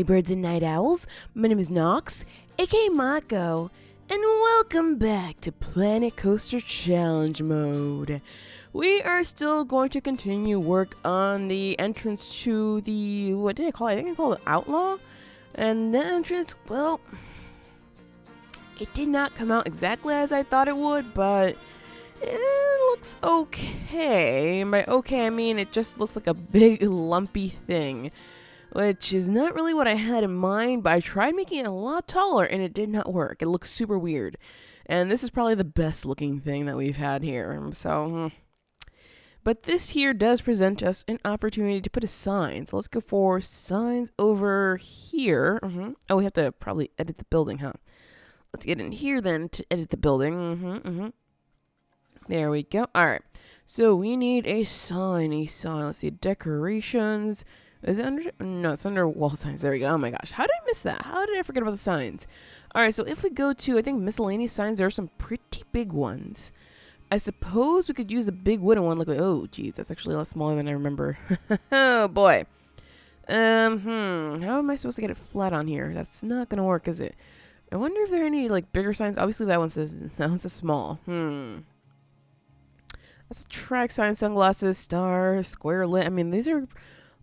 night birds and night owls. My name is Nox, aka Mako, and welcome back to Planet Coaster Challenge Mode. We are still going to continue work on the entrance to the, what did I call it? I think I called it Outlaw. And the entrance, well, it did not come out exactly as I thought it would, but it looks okay. And by okay, I mean it just looks like a big lumpy thing, which is not really what I had in mind, but I tried making it a lot taller and it did not work. It looks super weird. And this is probably the best looking thing that we've had here. But this here does present us an opportunity to put a sign. So let's go for signs over here. Oh, we have to probably edit the building, huh? Let's get in here then to edit the building. There we go. All right. So we need a sign. Let's see. Decorations. Is it under? No, it's under wall signs. There we go. Oh my gosh. How did I miss that? How did I forget about the signs? All right. So if we go to, I think, miscellaneous signs, there are some pretty big ones. I suppose we could use the big wooden one. Look, oh, geez. That's actually a lot smaller than I remember. Oh, boy. How am I supposed to get it flat on here? That's not going to work, is it? I wonder if there are any, like, bigger signs. Obviously, that one says small. That's a track sign, sunglasses, star, square lit. I mean, these are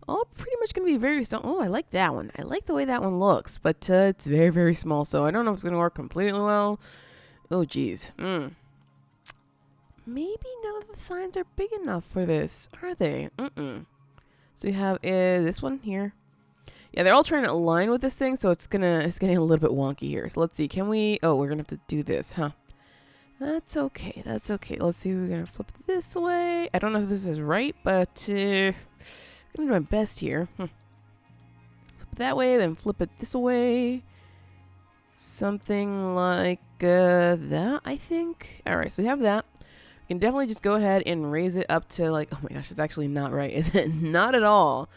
all pretty much going to be very small. Oh, I like that one. I like the way that one looks, but it's very, very small, so I don't know if it's going to work completely well. Oh, geez. Maybe none of the signs are big enough for this, are they? So you have this one here. Yeah, they're all trying to align with this thing, so it's getting a little bit wonky here. So let's see. Can we? Oh, we're gonna have to do this, huh? That's okay. That's okay. Let's see. We're gonna flip it this way. I don't know if this is right, but I'm gonna do my best here. Flip it that way, then flip it this way. Something like that, I think. All right, so we have that. We can definitely just go ahead and raise it up to like. Oh my gosh, it's actually not right, is it? Not at all.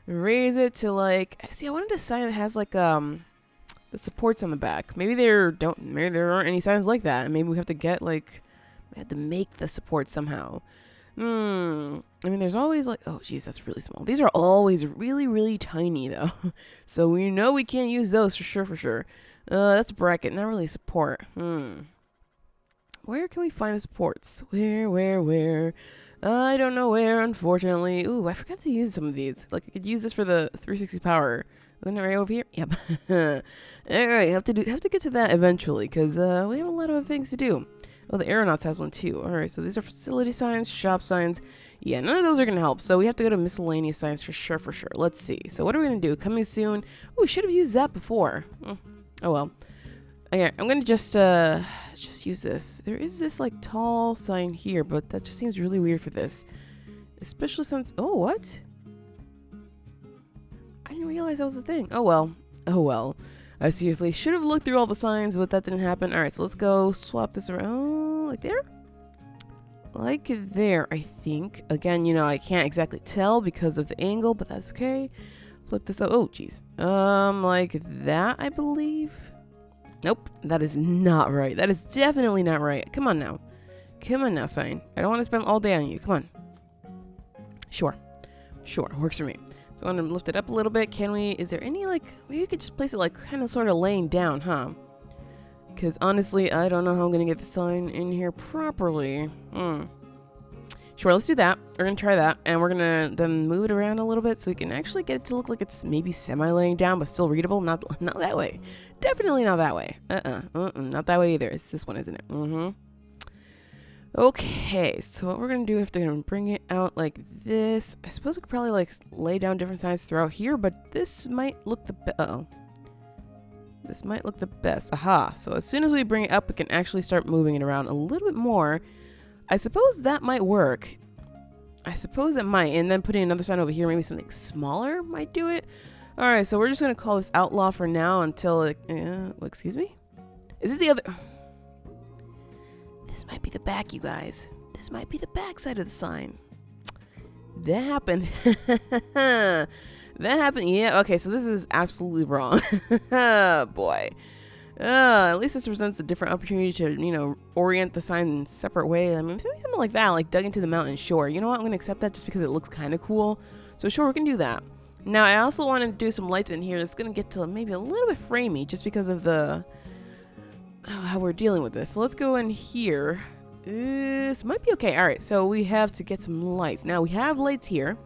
Raise it to like. See, I wanted a sign that has like the supports on the back. Maybe there aren't any signs like that. And maybe we have to get like, we have to make the support somehow. I mean, there's always like, oh geez, that's really small. These are always really, really tiny though. So we know we can't use those for sure. That's a bracket, not really support. Where can we find the supports? Where? I don't know where, unfortunately. Ooh, I forgot to use some of these. Like, I could use this for the 360 power. Isn't it right over here? Yep. Alright, have to get to that eventually, because we have a lot of other things to do. Oh, the Aeronauts has one too. Alright, so these are facility signs, shop signs. Yeah, none of those are going to help, so we have to go to miscellaneous signs for sure. Let's see. So what are we going to do? Coming soon. Oh, we should have used that before. Oh well. Okay, I'm going to just use this. There is this like tall sign here, but that just seems really weird for this. Especially since, oh, what? I didn't realize that was a thing. Oh well. I seriously should have looked through all the signs, but that didn't happen. All right, so let's go swap this around like there. Like there, I think. Again, you know, I can't exactly tell because of the angle, but that's okay. Flip this up. Oh, geez. Like that, I believe. Nope, that is not right. That is definitely not right. Come on now, sign. I don't want to spend all day on you. Come on. Sure, works for me. So I'm gonna lift it up a little bit. Can we? Is there any like? You could just place it like kind of sort of laying down, huh? Because honestly, I don't know how I'm gonna get the sign in here properly. Sure, let's do that. We're gonna try that, and we're gonna then move it around a little bit so we can actually get it to look like it's maybe semi-laying down, but still readable. Not that way. Definitely not that way. Not that way either. It's this one, isn't it? Okay, so what we're gonna do, we have to bring it out like this. I suppose we could probably like lay down different signs throughout here, but this might look the This might look the best. Aha! So as soon as we bring it up, we can actually start moving it around a little bit more. I suppose that might work. I suppose it might. And then putting another sign over here, maybe something smaller might do it. Alright, so we're just going to call this Outlaw for now until it... excuse me? Is it the other... This might be the back, you guys. This might be the back side of the sign. That happened. That happened. Yeah, okay, so this is absolutely wrong. Boy. At least this presents a different opportunity to, you know, orient the sign in a separate way. I mean, something like that, like dug into the mountain. Sure, you know what? I'm going to accept that just because it looks kind of cool. So sure, we can do that. Now, I also want to do some lights in here that's going to get to maybe a little bit framey just because of the how we're dealing with this. So let's go in here. This might be okay. All right, so we have to get some lights. Now, we have lights here.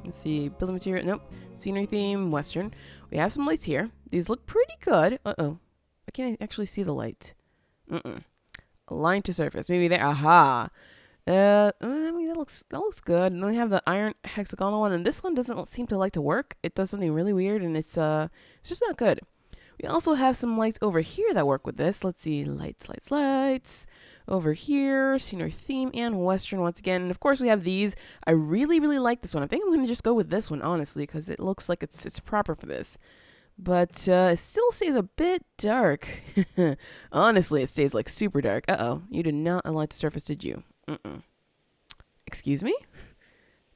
Let's see. Building material. Nope. Scenery theme, Western. We have some lights here. These look pretty good. Uh-oh. I can't actually see the light. Align to surface. Maybe there. Aha. I mean, that looks good. And then we have the iron hexagonal one, and this one doesn't seem to like to work. It does something really weird, and it's just not good. We also have some lights over here that work with this. Let's see, lights. Over here, scenery theme and Western once again. And of course, we have these. I really like this one. I think I'm gonna just go with this one, honestly, because it looks like it's proper for this. But it still stays a bit dark. Honestly, it stays like super dark. Uh-oh, you did not align to surface, did you? Excuse me?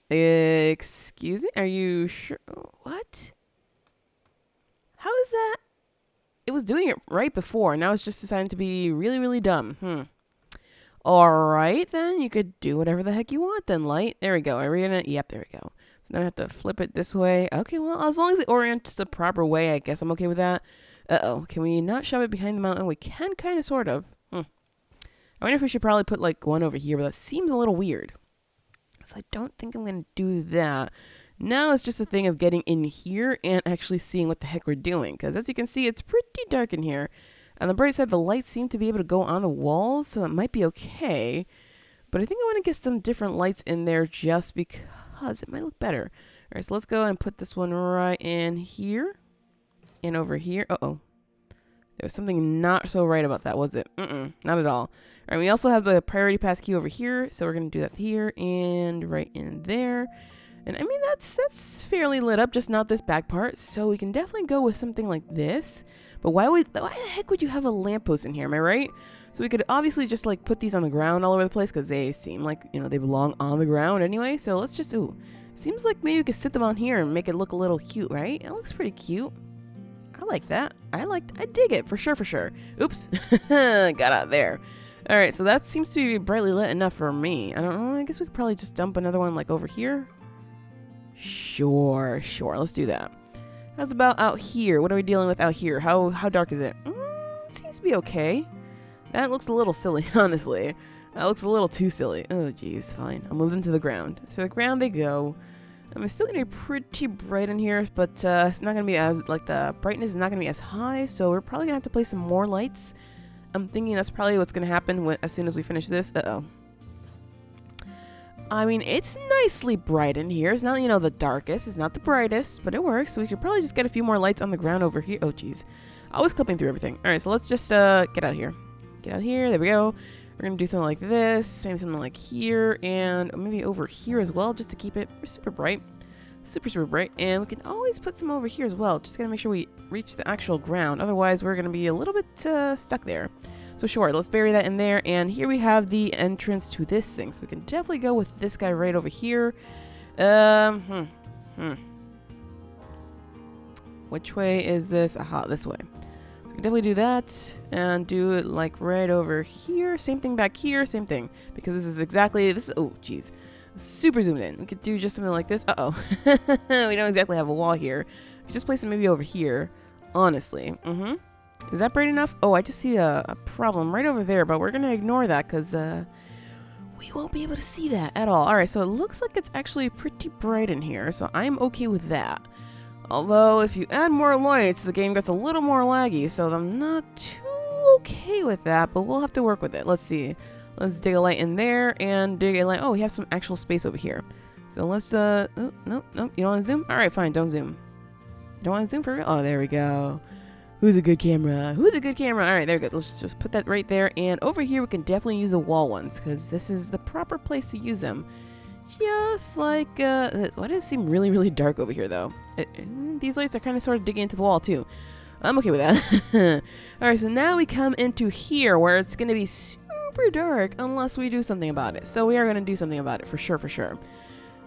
Excuse me? Are you sure? What? How is that? It was doing it right before. Now it's just deciding to be really dumb. Alright, then. You could do whatever the heck you want then, light. There we go. Are we gonna? Yep, there we go. So now I have to flip it this way. Okay, well, as long as it orients the proper way, I guess I'm okay with that. Uh-oh. Can we not shove it behind the mountain? We can, kind of, sort of. I wonder if we should probably put like one over here, but that seems a little weird. So I don't think I'm going to do that. Now it's just a thing of getting in here and actually seeing what the heck we're doing. Because as you can see, it's pretty dark in here. On the bright side, the lights seem to be able to go on the walls, so it might be okay. But I think I want to get some different lights in there just because it might look better. All right, so let's go and put this one right in here. And over here. Uh-oh. There was something not so right about that, was it? Not at all. All right, we also have the priority pass key over here, so we're going to do that here and right in there. And I mean, that's fairly lit up, just not this back part, so we can definitely go with something like this. But why the heck would you have a lamppost in here, am I right? So we could obviously just like put these on the ground all over the place because they seem like, you know, they belong on the ground anyway. So let's just, seems like maybe we could sit them on here and make it look a little cute, right? It looks pretty cute. I like that. I dig it, for sure. Oops, got out there. All right, so that seems to be brightly lit enough for me. I don't know, I guess we could probably just dump another one like over here. Sure, let's do that. How's about out here? What are we dealing with out here? How dark is it? It seems to be okay. That looks a little silly, honestly. That looks a little too silly. Oh, geez, fine. I'll move them to the ground. To the ground they go. It's still gonna be pretty bright in here, but it's not gonna be as, like, the brightness is not gonna be as high, so we're probably gonna have to place some more lights. I'm thinking that's probably what's gonna happen as soon as we finish this. Uh-oh. I mean, it's nicely bright in here. It's not, you know, the darkest. It's not the brightest, but it works. So we could probably just get a few more lights on the ground over here. Oh, geez. I was clipping through everything. All right, so let's just get out here. Get out here. There we go. We're going to do something like this. Maybe something like here. And maybe over here as well, just to keep it super bright. Super bright. And we can always put some over here as well. Just got to make sure we reach the actual ground. Otherwise, we're going to be a little bit stuck there. So sure, let's bury that in there. And here we have the entrance to this thing. So we can definitely go with this guy right over here. Which way is this? Aha, this way. So we can definitely do that. And do it like right over here. Same thing back here. Same thing. Because this is exactly... Oh, geez. Super zoomed in. We could do just something like this. Uh-oh. We don't exactly have a wall here. We could just place it maybe over here. Honestly. Is that bright enough? Oh, I just see a problem right over there, but we're going to ignore that because we won't be able to see that at all. All right, so it looks like it's actually pretty bright in here, so I'm okay with that. Although, if you add more lights, the game gets a little more laggy, so I'm not too okay with that, but we'll have to work with it. Let's see. Let's dig a light in there and dig a light. Oh, we have some actual space over here. So let's, oh, nope. You don't want to zoom? All right, fine, don't zoom. You don't want to zoom for real? Oh, there we go. Who's a good camera? Who's a good camera? All right, there we go. Let's just put that right there. And over here, we can definitely use the wall ones because this is the proper place to use them. Just like, why does it seem really dark over here, though? These lights are kind of sort of digging into the wall, too. I'm okay with that. All right, so now we come into here where it's going to be super dark unless we do something about it. So we are going to do something about it for sure.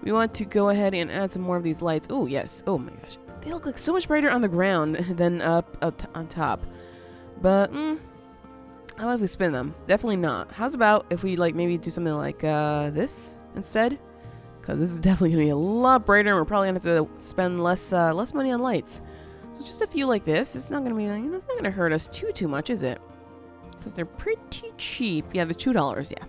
We want to go ahead and add some more of these lights. Oh, yes. Oh, my gosh. They look like so much brighter on the ground than up on top. But, how about if we spin them? Definitely not. How's about if we, like, maybe do something like this instead? because this is definitely going to be a lot brighter, and we're probably going to have to spend less money on lights. So just a few like this. It's not going to be, like, it's not going to hurt us too much, is it? Because they're pretty cheap. Yeah, they're $2, yeah.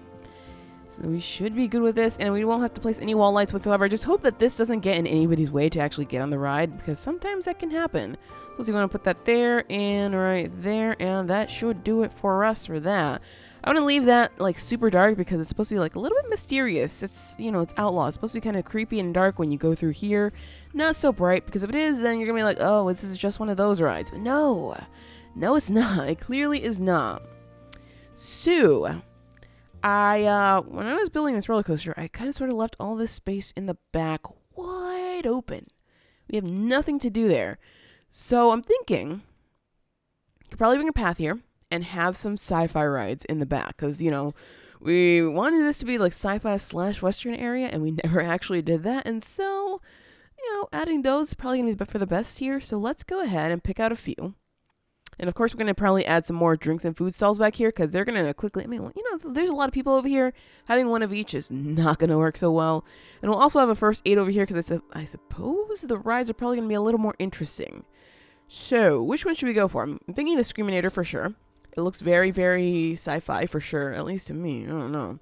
So we should be good with this, and we won't have to place any wall lights whatsoever. I just hope that this doesn't get in anybody's way to actually get on the ride, because sometimes that can happen. So you want to put that there and right there, and that should do it for us for that. I want to leave that like super dark because it's supposed to be like a little bit mysterious. It's, you know, it's outlaw. It's supposed to be kind of creepy and dark when you go through here. Not so bright, because if it is, then you're going to be like, oh, this is just one of those rides. But no, it's not. It clearly is not. So when I was building this roller coaster, I kind of sort of left all this space in the back wide open. We have nothing to do there. So I'm thinking you could probably bring a path here and have some sci-fi rides in the back, because, you know, we wanted this to be like sci-fi / Western area, and we never actually did that. And so, you know, adding those is probably going to be for the best here. So let's go ahead and pick out a few. And of course, we're going to probably add some more drinks and food stalls back here, because they're going to quickly, I mean, you know, there's a lot of people over here. Having one of each is not going to work so well. And we'll also have a first aid over here, because I suppose the rides are probably going to be a little more interesting. So, which one should we go for? I'm thinking the Screaminator for sure. It looks very, very sci-fi for sure, at least to me. I don't know.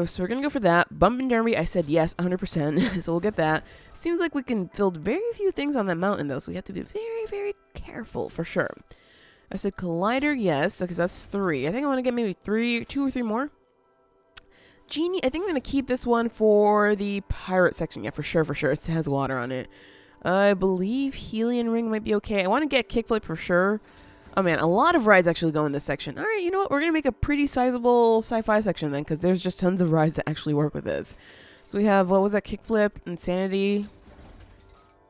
So we're going to go for that. Bump and Derby, I said yes, 100%. So we'll get that. Seems like we can build very few things on that mountain, though, so we have to be very, very careful for sure. I said Collider, yes, because that's 3. I think I want to get maybe 2 or 3 more. Genie, I think I'm going to keep this one for the pirate section. Yeah, for sure. It has water on it. I believe Helium Ring might be okay. I want to get Kickflip for sure. Oh man, a lot of rides actually go in this section. All right, you know what? We're going to make a pretty sizable sci-fi section then, because there's just tons of rides that actually work with this. So we have, what was that? Kickflip, Insanity.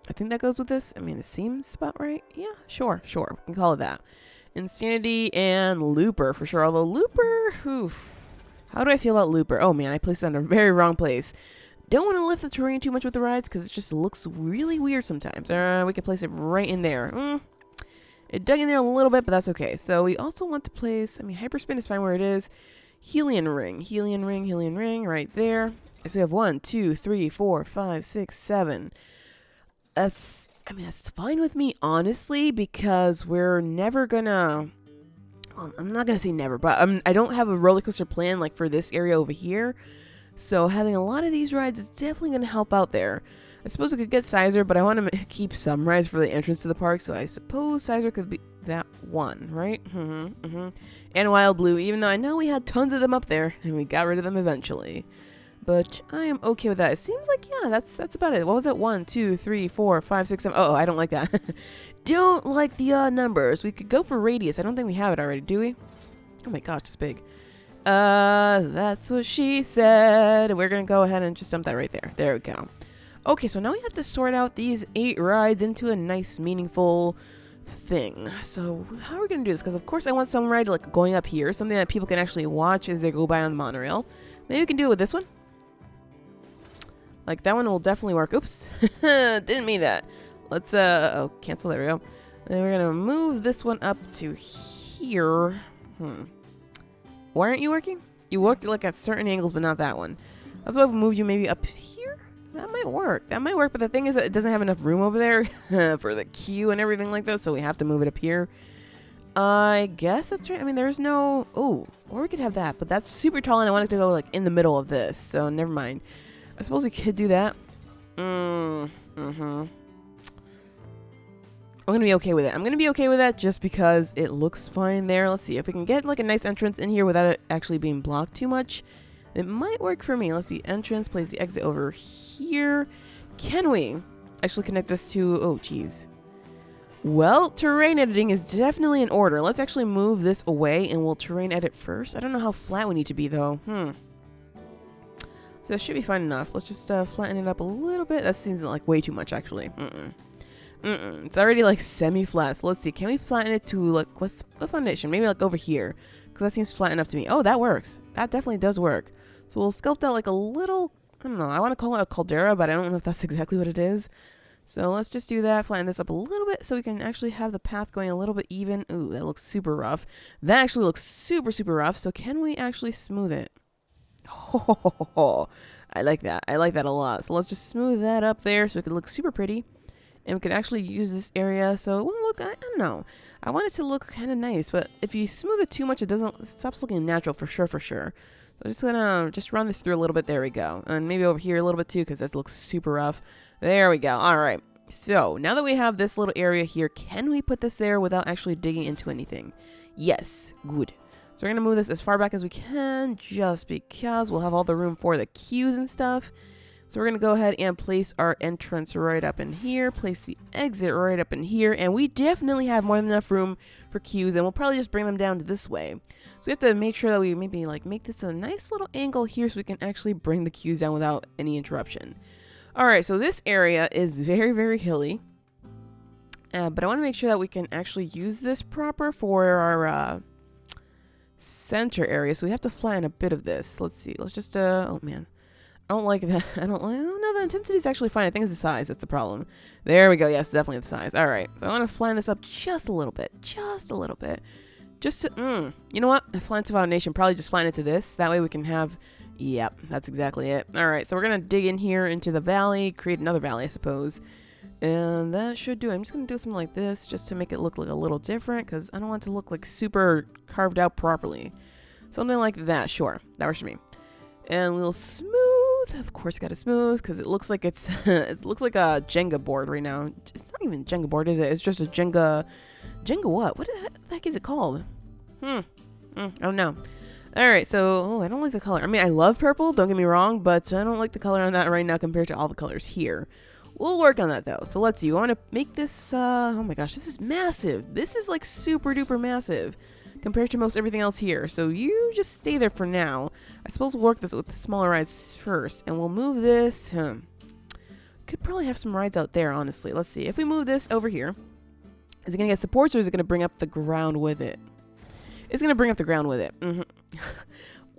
I think that goes with this. I mean, it seems about right. Yeah, sure. We can call it that. Insanity and Looper for sure. Although Looper, oof. How do I feel about Looper? Oh man, I placed that in a very wrong place. Don't want to lift the terrain too much with the rides, because it just looks really weird sometimes. We could place it right in there. It dug in there a little bit, but that's okay. So we also want to place, I mean, Hyperspin is fine where it is. Helium Ring, right there. So we have 1, 2, 3, 4, 5, 6, 7. That's fine with me, honestly, because we're never gonna, well, I'm not gonna say never, but I don't have a roller coaster plan like for this area over here. So having a lot of these rides is definitely gonna help out there. I suppose we could get Sizer, but I want to keep some rides for the entrance to the park, so I suppose Sizer could be that one, right? And Wild Blue, even though I know we had tons of them up there, and we got rid of them eventually. But I am okay with that. It seems like, yeah, that's about it. What was it? 1, 2, 3, 4, 5, 6, 7. Oh, I don't like that. Don't like the numbers. We could go for Radius. I don't think we have it already, do we? Oh my gosh, it's big. That's what she said. We're going to go ahead and just dump that right there. There we go. Okay, so now we have to sort out these 8 rides into a nice, meaningful thing. So how are we going to do this? Because, of course, I want some ride like going up here, something that people can actually watch as they go by on the monorail. Maybe we can do it with this one. Like, that one will definitely work. Oops. Didn't mean that. Let's, cancel. There we go. And we're going to move this one up to here. Why aren't you working? You work, like, at certain angles, but not that one. That's why we moved you maybe up here. That might work, but the thing is that it doesn't have enough room over there for the queue and everything like that, so we have to move it up here. I guess that's right. I mean, there's no... Oh, or we could have that, but that's super tall, and I want it to go, like, in the middle of this, so never mind. I suppose we could do that. I'm going to be okay with it. I'm going to be okay with that just because it looks fine there. Let's see if we can get, like, a nice entrance in here without it actually being blocked too much. It might work for me. Let's see. Entrance. Place the exit over here. Can we actually connect this to... Oh, geez. Well, terrain editing is definitely in order. Let's actually move this away, and we'll terrain edit first. I don't know how flat we need to be, though. So that should be fine enough. Let's just flatten it up a little bit. That seems like way too much, actually. It's already, like, semi-flat. So let's see. Can we flatten it to, like, what's the foundation? Maybe, like, over here. Because that seems flat enough to me. Oh, that works. That definitely does work. So we'll sculpt out like a little, I don't know, I want to call it a caldera, but I don't know if that's exactly what it is. So let's just do that, flatten this up a little bit so we can actually have the path going a little bit even. Ooh, that looks super rough. That actually looks super, super rough. So can we actually smooth it? Oh, I like that. I like that a lot. So let's just smooth that up there so it could look super pretty. And we could actually use this area so it won't look, I don't know. I want it to look kind of nice, but if you smooth it too much, it stops looking natural for sure, for sure. So I'm just gonna just run this through a little bit. There we go. And maybe over here a little bit too, because that looks super rough. There we go. All right. So now that we have this little area here, can we put this there without actually digging into anything? Yes. Good. So we're going to move this as far back as we can, just because we'll have all the room for the queues and stuff. So we're going to go ahead and place our entrance right up in here, place the exit right up in here, and we definitely have more than enough room for queues, and we'll probably just bring them down to this way. So we have to make sure that we maybe like make this a nice little angle here so we can actually bring the queues down without any interruption. All right, so this area is very, very hilly, but I want to make sure that we can actually use this proper for our center area, so we have to flatten a bit of this. Let's see. Let's just oh man, I don't like that. I don't know, the intensity is actually fine. I think it's the size that's the problem. There we go. Yes, definitely the size. All right, so I want to flatten this up just a little bit, just to you know what, flatten to foundation, probably just flatten it to this, that way we can have, yep, that's exactly it. All right, so we're gonna dig in here into the valley, create another valley, I suppose. And that should do it. I'm just going to do something like this just to make it look like a little different, because I don't want it to look like super carved out properly. Something like that. Sure. That works for me. And we'll smooth. Of course, got to smooth because it looks like it's it looks like a Jenga board right now. It's not even a Jenga board, is it? It's just a Jenga what? What the heck is it called? I don't know. All right, so I don't like the color. I mean, I love purple, don't get me wrong, but I don't like the color on that right now compared to all the colors here. We'll work on that though. So let's see. We want to make this, oh my gosh, this is massive. This is like super duper massive compared to most everything else here. So you just stay there for now. I suppose we'll work this with the smaller rides first. And we'll move this. Could probably have some rides out there, honestly. Let's see. If we move this over here, is it going to get supports or is it going to bring up the ground with it? It's going to bring up the ground with it.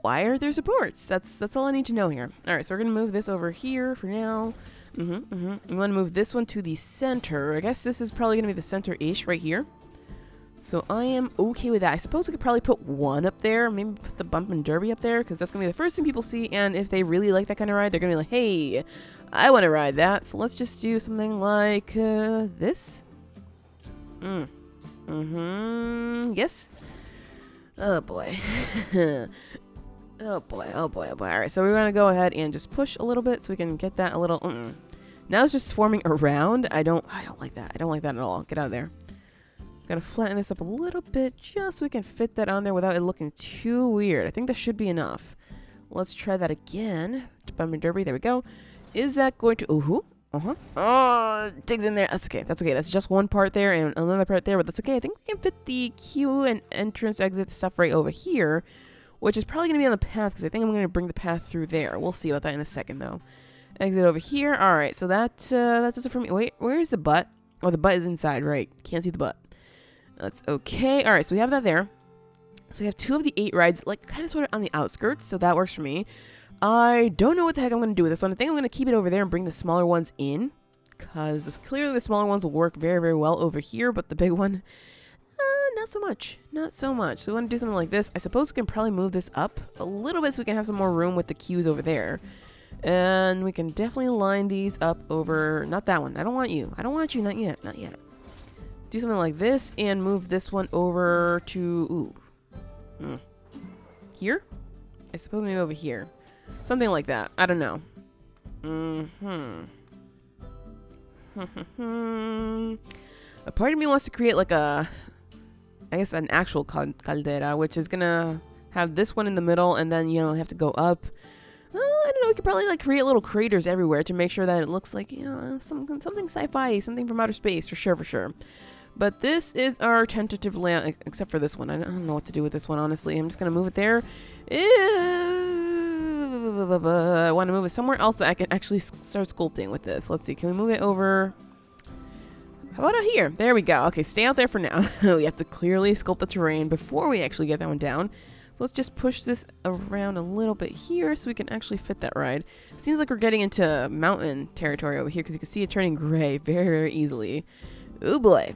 Why are there supports? That's all I need to know here. All right, so we're going to move this over here for now. We want to move this one to the center. I guess this is probably going to be the center-ish right here. So I am okay with that. I suppose we could probably put one up there. Maybe put the Bump and Derby up there, because that's going to be the first thing people see. And if they really like that kind of ride, they're going to be like, hey, I want to ride that. So let's just do something like this. Yes. Oh, boy. Oh boy, oh boy, oh boy. All right, so we're going to go ahead and just push a little bit so we can get that a little... Now it's just forming around. I don't like that. I don't like that at all. Get out of there. Got to flatten this up a little bit just so we can fit that on there without it looking too weird. I think that should be enough. Let's try that again. Bump and Derby, there we go. Is that going to... Oh, it digs in there. That's okay. That's okay. That's just one part there and another part there, but that's okay. I think we can fit the queue and entrance exit stuff right over here, which is probably going to be on the path, because I think I'm going to bring the path through there. We'll see about that in a second, though. Exit over here. All right, so that does it for me. Wait, where's the butt? Oh, the butt is inside, right. Can't see the butt. That's okay. All right, so we have that there. So we have 2 of the 8 rides, like, kind of sort of on the outskirts, so that works for me. I don't know what the heck I'm going to do with this one. I think I'm going to keep it over there and bring the smaller ones in, because clearly the smaller ones will work very, very well over here, but the big one... not so much. Not so much. So we want to do something like this. I suppose we can probably move this up a little bit so we can have some more room with the queues over there. And we can definitely line these up over... Not that one. I don't want you. I don't want you. Not yet. Not yet. Do something like this and move this one over to... Here? I suppose maybe over here. Something like that. I don't know. A part of me wants to create like a... I guess an actual caldera, which is gonna have this one in the middle, and then, you know, have to go up. I don't know, we could probably like create little craters everywhere to make sure that it looks like, you know, something sci-fi, something from outer space, for sure. But this is our tentative layout, except for this one. I don't know what to do with this one, honestly. I'm just gonna move it there. I want to move it somewhere else that I can actually start sculpting with this. Let's see, can we move it over... How about out here? There we go. Okay, stay out there for now. We have to clearly sculpt the terrain before we actually get that one down. So let's just push this around a little bit here so we can actually fit that ride. Seems like we're getting into mountain territory over here because you can see it turning gray very, very easily. Oh boy.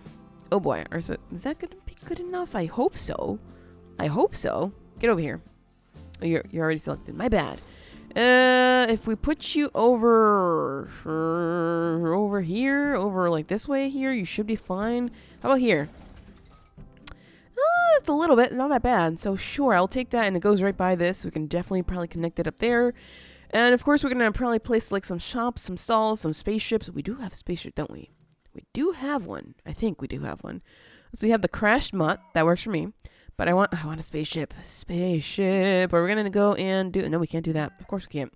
Oh boy. So is that going to be good enough? I hope so. I hope so. Get over here. Oh, you're already selected. My bad. If we put you over here, over like this way here, you should be fine. How about here? It's a little bit, not that bad. So sure, I'll take that, and it goes right by this. We can definitely probably connect it up there. And of course, we're gonna probably place like some shops, some stalls, some spaceships. We do have a spaceship, don't we? We do have one. I think we do have one. So we have the crashed mutt. That works for me. But I want a spaceship. Spaceship. Are we gonna go and do? No, we can't do that. Of course we can't.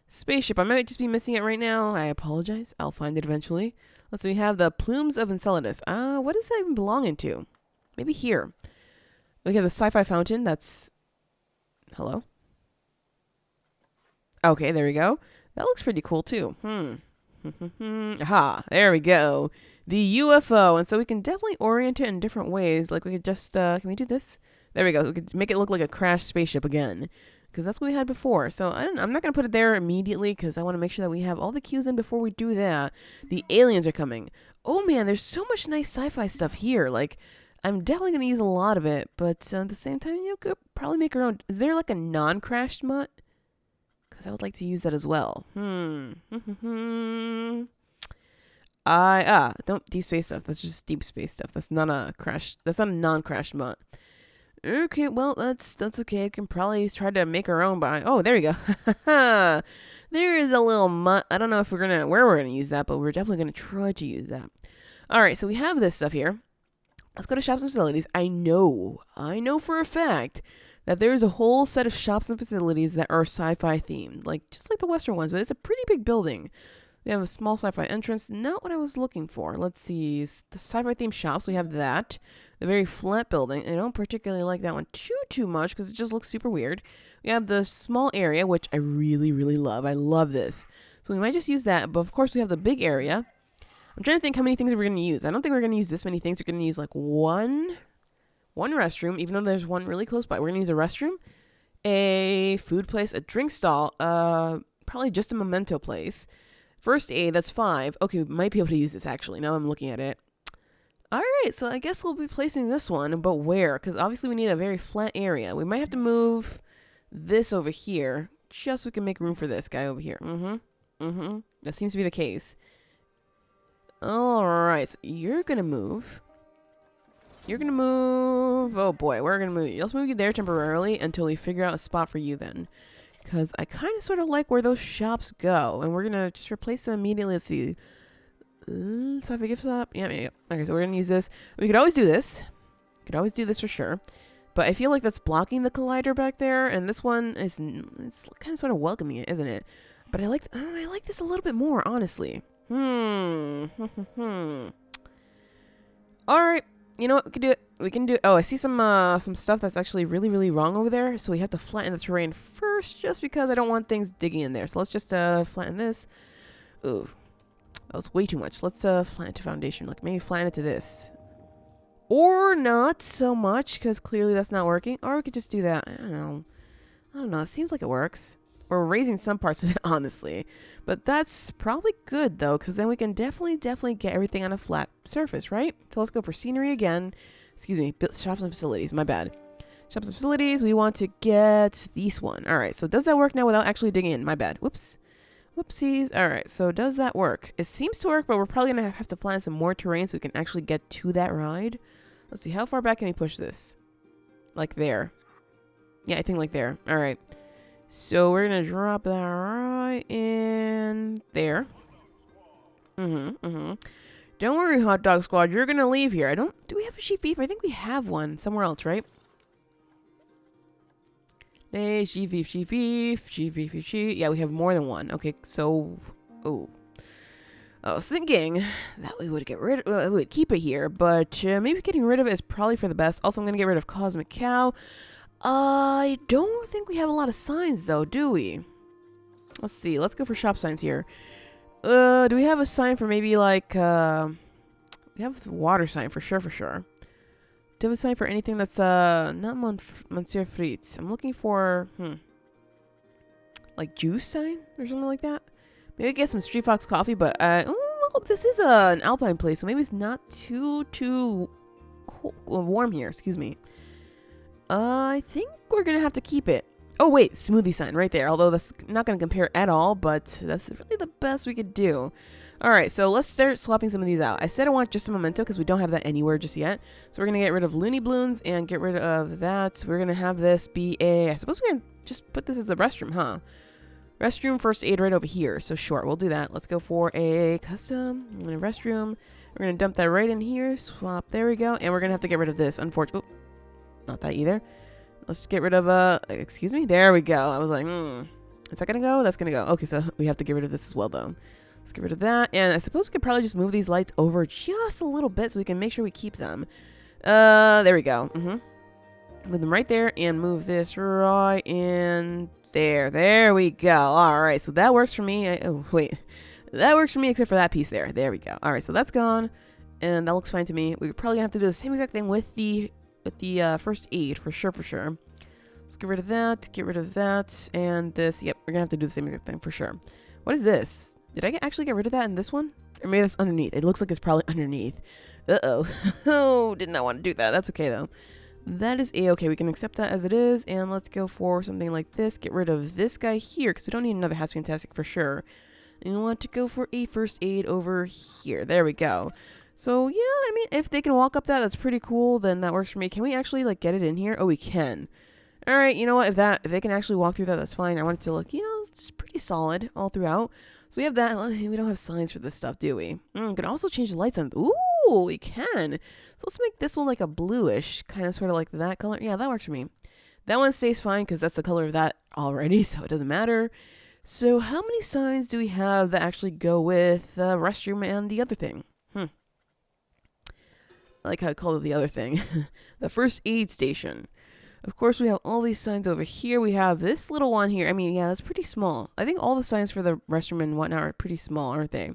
Spaceship. I might just be missing it right now. I apologize. I'll find it eventually. Let's see. We have the plumes of Enceladus. What does that even belong into? Maybe here. We have the sci-fi fountain. That's. Hello. Okay, there we go. That looks pretty cool too. Aha, there we go. The UFO. And so we can definitely orient it in different ways. Like we could just, can we do this? There we go. We could make it look like a crashed spaceship again. Because that's what we had before. So I'm not going to put it there immediately because I want to make sure that we have all the cues in before we do that. The aliens are coming. Oh man, there's so much nice sci-fi stuff here. Like, I'm definitely going to use a lot of it. But at the same time, you could probably make our own. Is there like a non-crashed mutt? Because I would like to use that as well. Don't deep space stuff. That's just deep space stuff. That's not a crash. That's not a non-crash mutt. Okay, well that's okay. I can probably try to make our own by. Oh, there we go. There is a little mutt. I don't know if where we're gonna use that, but we're definitely gonna try to use that. All right, so we have this stuff here. Let's go to shops and facilities. I know for a fact that there's a whole set of shops and facilities that are sci-fi themed, like just like the Western ones, but it's a pretty big building. We have a small sci-fi entrance, not what I was looking for. Let's see, the sci-fi themed shops, we have that. The very flat building. I don't particularly like that one too much because it just looks super weird. We have the small area, which I really, really love. I love this. So we might just use that, but of course we have the big area. I'm trying to think how many things we're going to use. I don't think we're going to use this many things. We're going to use like one restroom, even though there's one really close by. We're going to use a restroom, a food place, a drink stall, probably just a memento place. First aid, that's 5. Okay, we might be able to use this actually, now I'm looking at it. Alright, so I guess we'll be placing this one, but where? Because obviously we need a very flat area. We might have to move this over here, just so we can make room for this guy over here. That seems to be the case. Alright, so you're gonna move. Oh boy, we're gonna move you. Let's move you there temporarily until we figure out a spot for you then. Because I kind of sort of like where those shops go. And we're going to just replace them immediately. Let's see. Sci-fi gift shop. Yeah. Okay, so we're going to use this. We could always do this. For sure. But I feel like that's blocking the collider back there. And this one is it's kind of sort of welcoming it, isn't it? But I like this a little bit more, honestly. Alright. You know what? We can do it. Oh, I see some stuff that's actually really, really wrong over there. So we have to flatten the terrain first just because I don't want things digging in there. So let's just flatten this. Ooh. That was way too much. Let's flatten it to foundation. Like maybe flatten it to this. Or not so much because clearly that's not working. Or we could just do that. I don't know. It seems like it works. We're raising some parts of it, honestly. But that's probably good, though, because then we can definitely get everything on a flat surface, right? So let's go for scenery again. Excuse me, shops and facilities. My bad. Shops and facilities. We want to get this one. All right, so does that work now without actually digging in? My bad. Whoops. Whoopsies. All right, so does that work? It seems to work, but we're probably going to have to flatten some more terrain so we can actually get to that ride. Let's see, how far back can we push this? Like there. Yeah, I think like there. All right. So we're going to drop that right in there. Don't worry, Hot Dog Squad. You're going to leave here. Do we have a sheep beef? I think we have one somewhere else, right? Hey, sheep beef. Yeah, we have more than one. Okay, so... Oh. I was thinking that we would we would keep it here, but maybe getting rid of it is probably for the best. Also, I'm going to get rid of Cosmic Cow. I don't think we have a lot of signs, though, do we? Let's see. Let's go for shop signs here. Do we have a sign for maybe, like, we have a water sign for sure. Do you have a sign for anything that's, not Monsieur Fritz? I'm looking for, like, juice sign or something like that? Maybe get some Street Fox coffee, but, well, this is an Alpine place, so maybe it's not too warm here. Excuse me. I think we're gonna have to keep it. Oh, wait, smoothie sign right there. Although that's not going to compare at all, but that's really the best we could do. All right, so let's start swapping some of these out. I said I want just a memento because we don't have that anywhere just yet. So we're going to get rid of Looney Balloons and get rid of that. We're going to have this be a... I suppose we can just put this as the restroom, huh? Restroom first aid right over here. So sure, we'll do that. Let's go for a custom and a restroom. We're going to dump that right in here. Swap. There we go. And we're going to have to get rid of this, unfortunately. Oh, not that either. Let's get rid of, excuse me? There we go. I was like, is that going to go? That's going to go. Okay, so we have to get rid of this as well, though. Let's get rid of that. And I suppose we could probably just move these lights over just a little bit so we can make sure we keep them. There we go. Move them right there and move this right in there. There we go. All right, so that works for me. Oh, wait. That works for me except for that piece there. There we go. All right, so that's gone. And that looks fine to me. We're probably going to have to do the same exact thing with the first aid for sure. Let's get rid of that, and this. Yep, we're gonna have to do the same exact thing for sure. What is this? Did I actually get rid of that in this one? Or maybe that's underneath. It looks like it's probably underneath. Oh, did not want to do that. That's okay though. That is a-okay. We can accept that as it is, and let's go for something like this. Get rid of this guy here because we don't need another House Fantastic for sure. And we want to go for a first aid over here. There we go. So, yeah, I mean, if they can walk up that, that's pretty cool. Then that works for me. Can we actually, like, get it in here? Oh, we can. All right, you know what? If they can actually walk through that, that's fine. I want it to look, it's pretty solid all throughout. So we have that. We don't have signs for this stuff, do we? We can also change the lights on. Ooh, we can. So let's make this one like a bluish, kind of sort of like that color. Yeah, that works for me. That one stays fine because that's the color of that already, so it doesn't matter. So how many signs do we have that actually go with the restroom and the other thing? I like how I call it the other thing. The first aid station. Of course, we have all these signs over here. We have this little one here. I mean, yeah, that's pretty small. I think all the signs for the restroom and whatnot are pretty small, aren't they?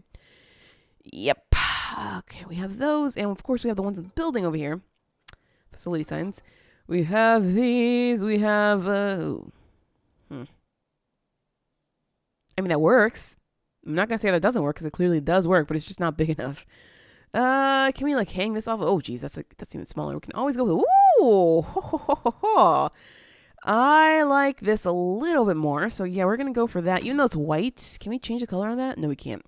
Yep. Okay, we have those. And, of course, we have the ones in the building over here. Facility signs. We have these. We have... I mean, that works. I'm not going to say that doesn't work because it clearly does work, but it's just not big enough. Can we like hang this off? Oh, geez, that's even smaller. We can always go with, ooh, I like this a little bit more. So yeah, we're gonna go for that. Even though it's white, can we change the color on that? No, we can't.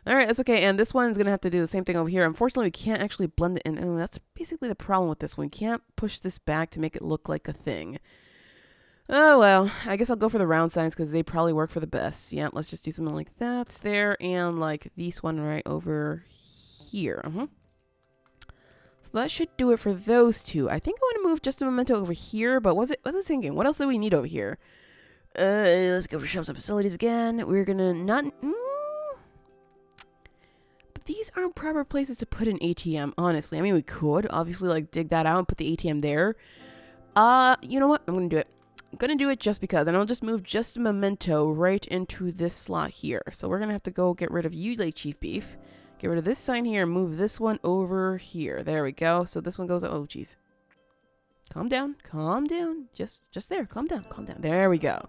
All right, that's okay. And this one's gonna have to do the same thing over here. Unfortunately, we can't actually blend it in. And that's basically the problem with this one. We can't push this back to make it look like a thing. Oh, well, I guess I'll go for the round signs because they probably work for the best. Yeah, let's just do something like that there and like this one right over here. So that should do it for those two. I think I want to move just a memento over here, but what's it thinking? What else do we need over here? Let's go for shops and facilities again. We're gonna not... But these aren't proper places to put an ATM, honestly. I mean, we could obviously like dig that out and put the ATM there. You know what? I'm gonna do it. I'm gonna do it just because, and I'll just move just a memento right into this slot here. So we're gonna have to go get rid of you, like Chief Beef. Get rid of this sign here and move this one over here. There we go. So this one goes, oh geez. Calm down. Calm down. Just there. Calm down. Calm down. There we go.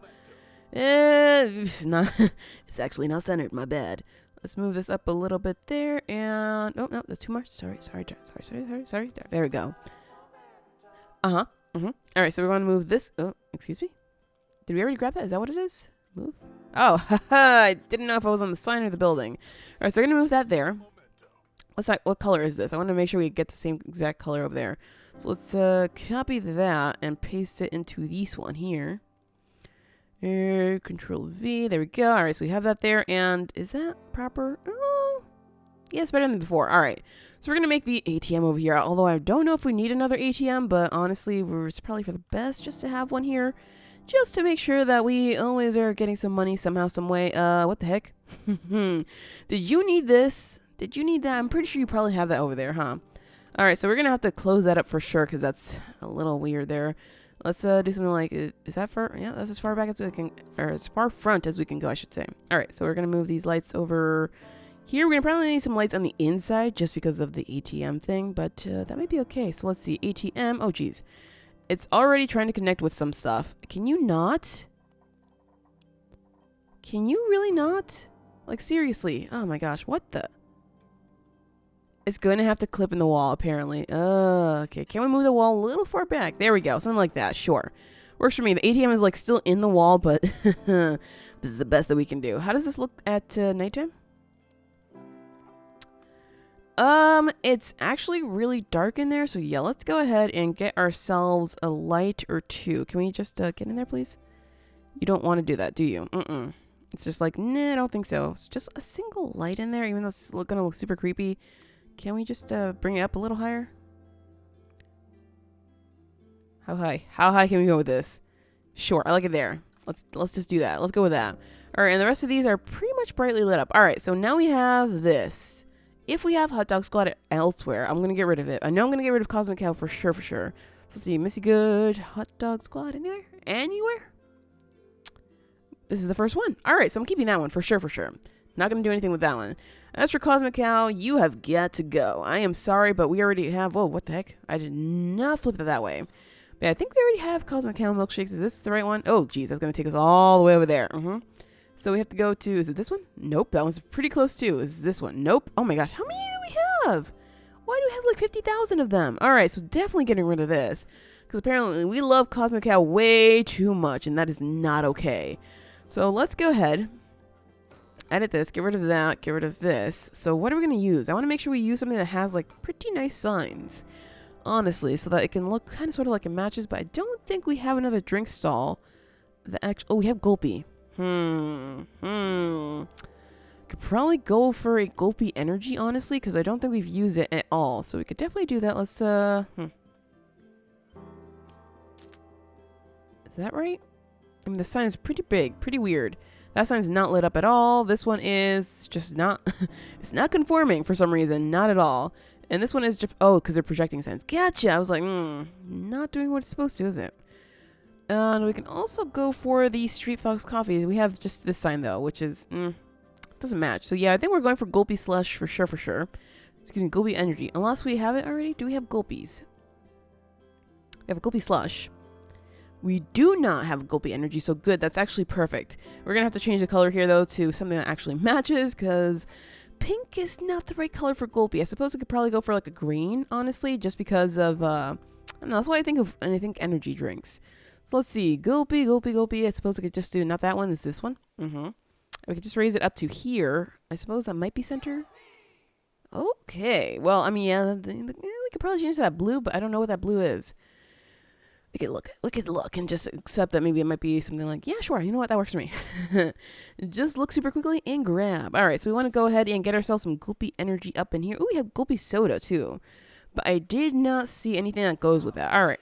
It's actually not centered. My bad. Let's move this up a little bit there. And, oh, no, that's too much. Sorry. There we go. All right, so we're going to move this. Oh, excuse me. Did we already grab that? Is that what it is? Move. Oh, I didn't know if I was on the sign or the building. All right, so we're going to move that there. What color is this? I want to make sure we get the same exact color over there. So let's copy that and paste it into this one here. Control V. There we go. All right, so we have that there. And is that proper? Oh, yeah, it's better than before. All right. So we're going to make the ATM over here. Although I don't know if we need another ATM, but honestly, it's probably for the best just to have one here. Just to make sure that we always are getting some money somehow, some way. What the heck? Did you need this? Did you need that? I'm pretty sure you probably have that over there, huh? All right, so we're going to have to close that up for sure because that's a little weird there. Let's do something like, is that far? Yeah, that's as far back as we can, or as far front as we can go, I should say. All right, so we're going to move these lights over here. We're going to probably need some lights on the inside just because of the ATM thing, but that might be okay. So let's see, ATM. Oh, geez. It's already trying to connect with some stuff. Can you not? Can you really not? Like, seriously. Oh, my gosh. What the? It's going to have to clip in the wall, apparently. Okay. Can we move the wall a little far back? There we go. Something like that. Sure. Works for me. The ATM is like still in the wall, but this is the best that we can do. How does this look at nighttime? It's actually really dark in there, so yeah, let's go ahead and get ourselves a light or two. Can we just get in there, please? You don't want to do that, do you? It's just like, nah, I don't think so. It's just a single light in there, even though it's gonna look super creepy. Can we just bring it up a little higher? How high? How high can we go with this? Sure, I like it there. Let's just do that. Let's go with that. All right, and the rest of these are pretty much brightly lit up. All right, so now we have this. If we have Hot Dog Squad elsewhere, I'm going to get rid of it. I know I'm going to get rid of Cosmic Cow for sure, So let's see. Missy Good, Hot Dog Squad, anywhere? Anywhere? This is the first one. All right, so I'm keeping that one for sure. Not going to do anything with that one. As for Cosmic Cow, you have got to go. I am sorry, but we already have... Whoa, what the heck? I did not flip it that way. But yeah, I think we already have Cosmic Cow milkshakes. Is this the right one? Oh, geez, that's going to take us all the way over there. So we have to go to, is it this one? Nope, that one's pretty close too. Is this one? Nope. Oh my gosh, how many do we have? Why do we have like 50,000 of them? All right, so definitely getting rid of this. Because apparently we love Cosmic Cow way too much, and that is not okay. So let's go ahead, edit this, get rid of that, get rid of this. So what are we going to use? I want to make sure we use something that has like pretty nice signs, honestly, so that it can look kind of sort of like it matches, but I don't think we have another drink stall. Oh, we have Gulpy. Could probably go for a Gulpy Energy, honestly, because I don't think we've used it at all. So we could definitely do that. Let's, Is that right? I mean, the sign is pretty big, pretty weird. That sign's not lit up at all. This one is just not, it's not conforming for some reason, not at all. And this one is just, oh, because they're projecting signs. Gotcha! I was like, not doing what it's supposed to, is it? And we can also go for the Street Fox Coffee. We have just this sign, though, which is, doesn't match. So, yeah, I think we're going for Gulpy Slush for sure. Excuse me, Gulpy Energy. Unless we have it already. Do we have Gulpies? We have a Gulpy Slush. We do not have Gulpy Energy, so good. That's actually perfect. We're going to have to change the color here, though, to something that actually matches, because pink is not the right color for Gulpy. I suppose we could probably go for, like, a green, honestly, just because of, I don't know, that's what I think of when I think energy drinks. So let's see, Gulpy. I suppose we could just do, not that one, it's this one. We could just raise it up to here. I suppose that might be center. Okay, well, I mean, yeah, we could probably change to that blue, but I don't know what that blue is. We could look and just accept that maybe it might be something like, yeah, sure, you know what, that works for me. Just look super quickly and grab. All right, so we want to go ahead and get ourselves some Gulpy Energy up in here. Oh, we have Gulpy Soda, too. But I did not see anything that goes with that. All right,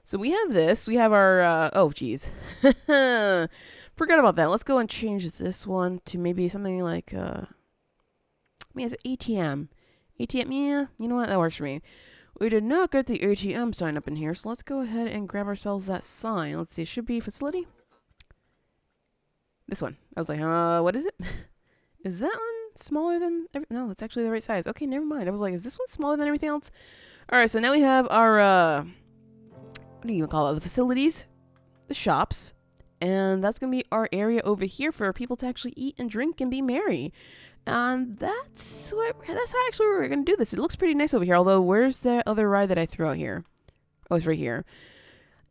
So we have this. We have our, oh, geez. Forgot about that. Let's go and change this one to maybe something like, I mean, it's an ATM. ATM, yeah, you know what? That works for me. We did not get the ATM sign up in here, so let's go ahead and grab ourselves that sign. Let's see, it should be facility. This one. I was like, what is it? Is that one smaller than, no, it's actually the right size. Okay, never mind. I was like, is this one smaller than everything else? All right, so now we have our, what do you even call it? The facilities, the shops, and that's going to be our area over here for people to actually eat and drink and be merry. And that's how actually we're going to do this. It looks pretty nice over here, although where's the other ride that I threw out here? Oh, it's right here.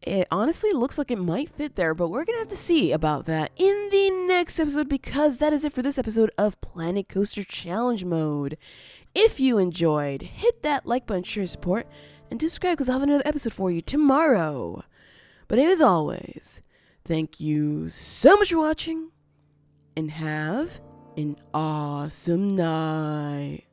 It honestly looks like it might fit there, but we're going to have to see about that in the next episode, because that is it for this episode of Planet Coaster Challenge Mode. If you enjoyed, hit that like button, share support, and subscribe, because I'll have another episode for you tomorrow. But as always, thank you so much for watching, and have an awesome night.